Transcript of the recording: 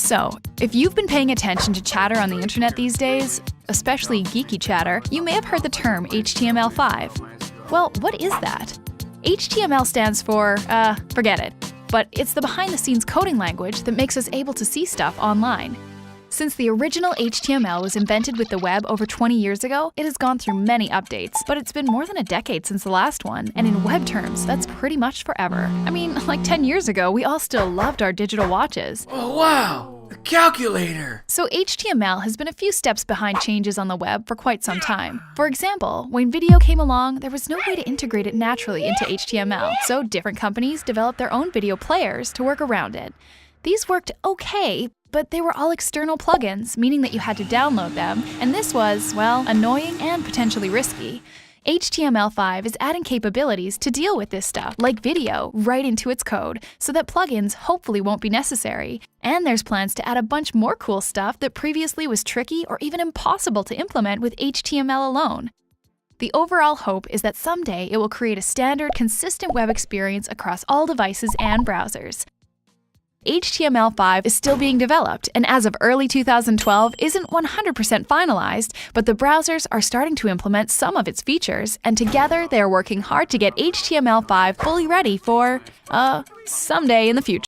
So, if you've been paying attention to chatter on the internet these days, especially geeky chatter, you may have heard the term HTML5. Well, what is that? HTML stands for, forget it. But it's the behind-the-scenes coding language that makes us able to see stuff online. Since the original HTML was invented with the web over 20 years ago, it has gone through many updates, but it's been more than a decade since the last one, and in web terms, that's pretty much forever. I mean, like 10 years ago, we all still loved our digital watches. Oh wow, a calculator! So HTML has been a few steps behind changes on the web for quite some time. For example, when video came along, there was no way to integrate it naturally into HTML, so different companies developed their own video players to work around it. These worked okay, but they were all external plugins, meaning that you had to download them, and this was, well, annoying and potentially risky. HTML5 is adding capabilities to deal with this stuff, like video, right into its code, so that plugins hopefully won't be necessary. And there's plans to add a bunch more cool stuff that previously was tricky or even impossible to implement with HTML alone. The overall hope is that someday it will create a standard, consistent web experience across all devices and browsers. HTML5 is still being developed, and as of early 2012 isn't 100% finalized, but the browsers are starting to implement some of its features, and together they are working hard to get HTML5 fully ready for, someday in the future.